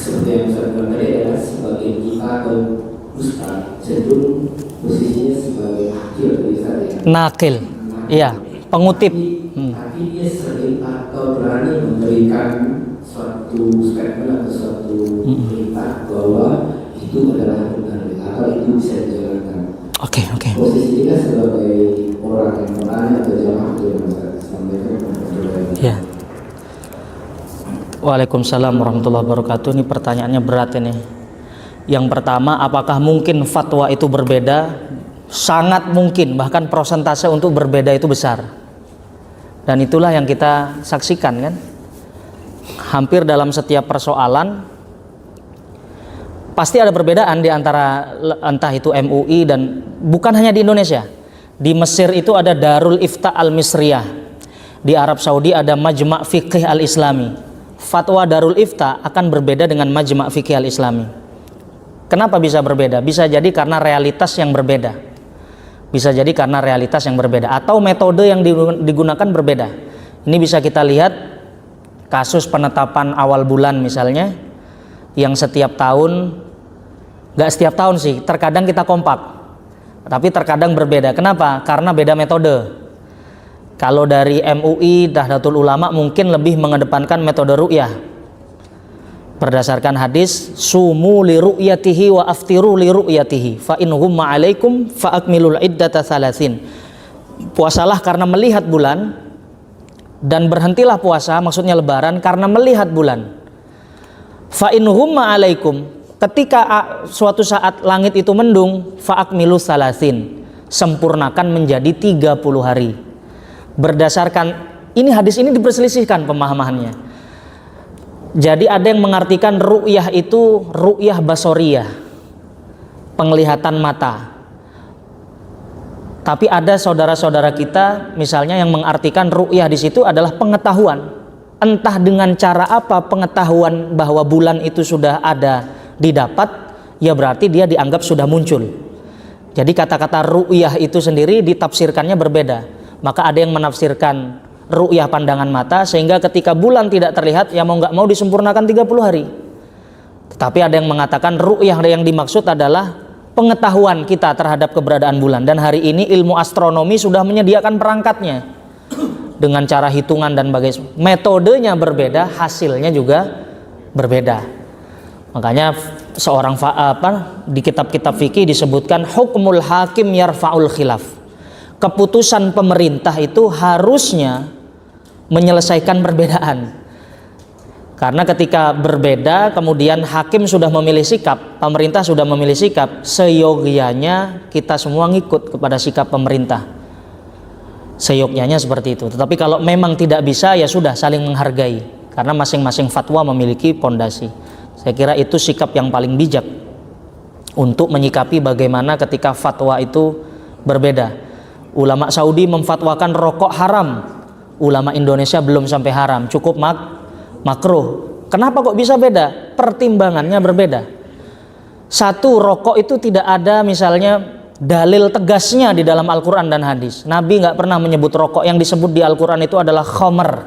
seperti yang saya bilang tadi adalah sebagai kita atau ustaz cenderung posisinya sebagai akil misalnya. Nakil. Iya, pengutip. Tapi dia sering atau berani memberikan suatu statement atau suatu perintah bahwa itu adalah benar atau itu bisa dijalankan. Oke. Posisi kita sebagai orang yang bertanya atau jamaah itu Ya. Waalaikumsalam warahmatullahi wabarakatuh. Ini pertanyaannya berat ini. Yang pertama, apakah mungkin fatwa itu berbeda? Sangat mungkin, bahkan persentase untuk berbeda itu besar. Dan itulah yang kita saksikan kan. Hampir dalam setiap persoalan pasti ada perbedaan di antara entah itu MUI dan bukan hanya di Indonesia. Di Mesir itu ada Darul Ifta Al-Misriyah. Di Arab Saudi ada Majma' Fiqih Al-Islami. Fatwa Darul Ifta akan berbeda dengan Majma' Fiqih Al-Islami. Kenapa bisa berbeda? Bisa jadi karena realitas yang berbeda. Bisa jadi karena realitas yang berbeda atau metode yang digunakan berbeda. Ini bisa kita lihat kasus penetapan awal bulan misalnya, yang setiap tahun, nggak setiap tahun sih, terkadang kita kompak, tapi terkadang berbeda. Kenapa? Karena beda metode. Kalau dari MUI, Nahdlatul Ulama mungkin lebih mengedepankan metode ru'yah berdasarkan hadis sumu li ru'yatihi wa aftiru li ru'yatihi fa in humma alaikum fa akmilul iddata thalathin. Puasalah karena melihat bulan dan berhentilah puasa, maksudnya lebaran, karena melihat bulan. Fa in humma alaikum, ketika suatu saat langit itu mendung, fa akmilu thalathin, sempurnakan menjadi 30 hari. Berdasarkan ini, hadis ini diperselisihkan pemahamannya. Jadi ada yang mengartikan ru'yah itu ru'yah basoriyah, penglihatan mata. Tapi ada saudara-saudara kita misalnya yang mengartikan ru'yah di situ adalah pengetahuan. Entah dengan cara apa pengetahuan bahwa bulan itu sudah ada didapat, ya berarti dia dianggap sudah muncul. Jadi kata-kata ru'yah itu sendiri ditafsirkannya berbeda. Maka ada yang menafsirkan ru'yah pandangan mata sehingga ketika bulan tidak terlihat ya mau nggak mau disempurnakan 30 hari. Tetapi ada yang mengatakan ru'yah yang dimaksud adalah pengetahuan kita terhadap keberadaan bulan, dan hari ini ilmu astronomi sudah menyediakan perangkatnya dengan cara hitungan dan bagaimana. Metodenya berbeda, hasilnya juga berbeda. Makanya seorang di kitab-kitab fikih disebutkan hukmul hakim yarfa'ul khilaf. Keputusan pemerintah itu harusnya menyelesaikan perbedaan. Karena ketika berbeda kemudian hakim sudah memilih sikap, pemerintah sudah memilih sikap, seyogyanya kita semua ngikut kepada sikap pemerintah. Seyogyanya seperti itu. Tetapi kalau memang tidak bisa ya sudah saling menghargai. karena masing-masing fatwa memiliki pondasi. Saya kira itu sikap yang paling bijak untuk menyikapi bagaimana ketika fatwa itu berbeda. Ulama Saudi memfatwakan rokok haram, ulama Indonesia belum sampai haram, cukup makruh. Kenapa kok bisa beda? Pertimbangannya berbeda. Satu, rokok itu tidak ada misalnya dalil tegasnya di dalam Al-Quran dan hadis. Nabi nggak pernah menyebut rokok. Yang disebut di Al-Quran itu adalah khomer.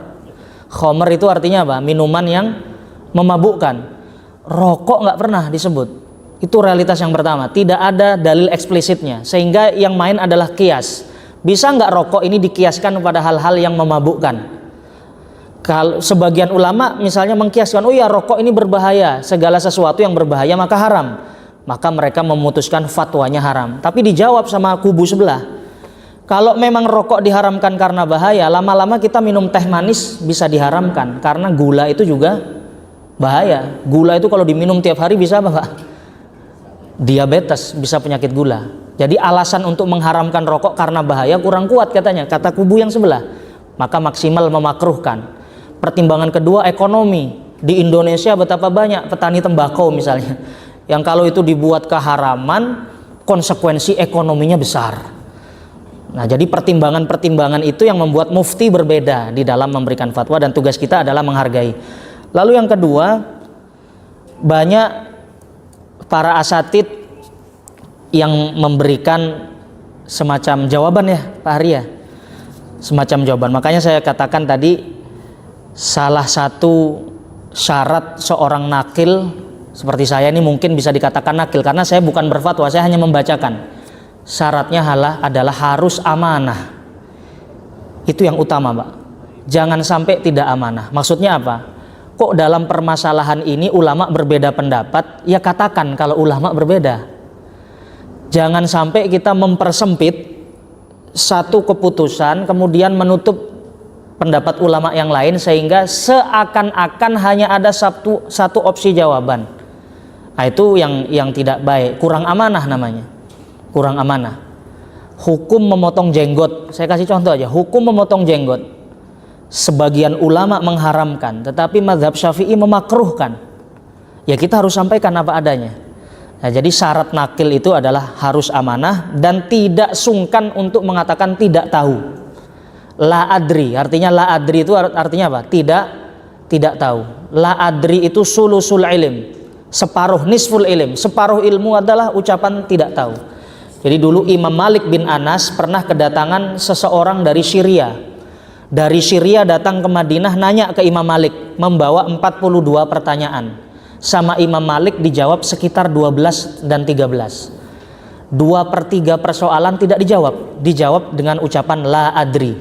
Khomer itu artinya apa? Minuman yang memabukkan. Rokok nggak pernah disebut. Itu realitas yang pertama. Tidak ada dalil eksplisitnya, sehingga yang main adalah kias. Bisa nggak rokok ini dikiaskan pada hal-hal yang memabukkan? Kalau sebagian ulama misalnya mengkiaskan, oh ya rokok ini berbahaya, segala sesuatu yang berbahaya maka haram, maka mereka memutuskan fatwanya haram. Tapi dijawab sama kubu sebelah, kalau memang rokok diharamkan karena bahaya, lama-lama kita minum teh manis bisa diharamkan, karena gula itu juga bahaya. Gula itu kalau diminum tiap hari bisa apa Pak? Diabetes, bisa penyakit gula. Jadi alasan untuk mengharamkan rokok karena bahaya kurang kuat katanya, kata kubu yang sebelah, maka maksimal memakruhkan. Pertimbangan kedua, ekonomi. Di Indonesia betapa banyak petani tembakau misalnya, yang kalau itu dibuat keharaman, konsekuensi ekonominya besar. Nah, jadi pertimbangan-pertimbangan itu yang membuat mufti berbeda di dalam memberikan fatwa, dan tugas kita adalah menghargai. Lalu yang kedua, banyak para asatid yang memberikan semacam jawaban ya Pak Hari ya, semacam jawaban. Makanya saya katakan tadi, salah satu syarat seorang nakil seperti saya ini mungkin bisa dikatakan nakil, karena saya bukan berfatwa, saya hanya membacakan. Syaratnya adalah harus amanah. Itu yang utama Pak. Jangan sampai tidak amanah. Maksudnya apa? Kok dalam permasalahan ini ulama berbeda pendapat? Ya katakan kalau ulama berbeda. Jangan sampai kita mempersempit satu keputusan kemudian menutup pendapat ulama yang lain, sehingga seakan-akan hanya ada satu opsi jawaban. Nah, itu yang tidak baik, kurang amanah namanya, kurang amanah. Hukum memotong jenggot, saya kasih contoh aja, hukum memotong jenggot, sebagian ulama mengharamkan, tetapi mazhab Syafi'i memakruhkan. Ya kita harus sampaikan apa adanya. Nah, jadi syarat nakil itu adalah harus amanah dan tidak sungkan untuk mengatakan tidak tahu. La adri, artinya la adri itu artinya apa? Tidak tahu. La adri itu sulusul ilm, separuh, nisful ilm, separuh ilmu adalah ucapan tidak tahu. Jadi dulu Imam Malik bin Anas pernah kedatangan seseorang dari Syria. Dari Syria datang ke Madinah, nanya ke Imam Malik, membawa 42 pertanyaan. Sama Imam Malik dijawab sekitar 12 dan 13. 2/3 persoalan tidak dijawab dengan ucapan la adri.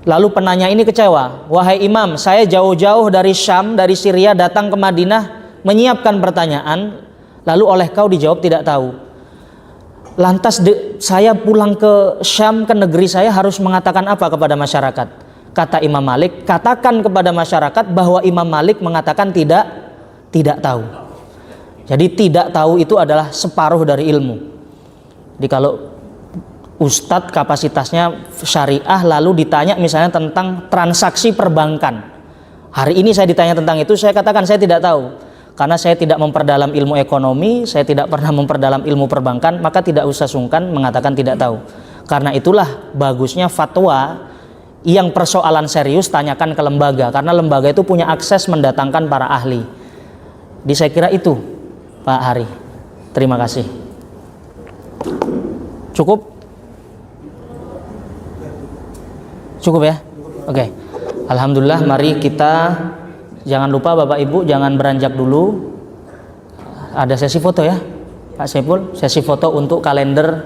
Lalu penanya ini kecewa, wahai imam, saya jauh-jauh dari Syam, dari Syria datang ke Madinah menyiapkan pertanyaan, lalu oleh kau dijawab tidak tahu. Lantas saya pulang ke Syam, ke negeri saya, harus mengatakan apa kepada masyarakat? Kata Imam Malik, katakan kepada masyarakat bahwa Imam Malik mengatakan tidak tahu. Jadi tidak tahu itu adalah separuh dari ilmu. Jadi kalau ustadz kapasitasnya syariah lalu ditanya misalnya tentang transaksi perbankan, hari ini saya ditanya tentang itu, saya katakan saya tidak tahu, karena saya tidak memperdalam ilmu ekonomi, saya tidak pernah memperdalam ilmu perbankan, maka tidak usah sungkan mengatakan tidak tahu. Karena itulah bagusnya fatwa yang persoalan serius tanyakan ke lembaga, karena lembaga itu punya akses mendatangkan para ahli. Jadi saya kira itu Pak Hari. Terima kasih. Cukup ya? Oke. Alhamdulillah, mari kita, jangan lupa Bapak Ibu jangan beranjak dulu. Ada sesi foto ya Pak Saiful, sesi foto untuk kalender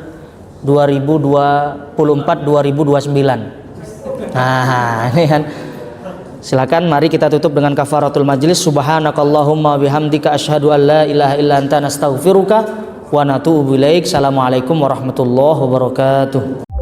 2024-2029. Nah ini kan, silakan, mari kita tutup dengan kafaratul majlis. Subhanakallahumma bihamdika asyhadu an la ilaha illa anta nastaghfiruka wa natubu ilaik. Assalamualaikum warahmatullahi wabarakatuh.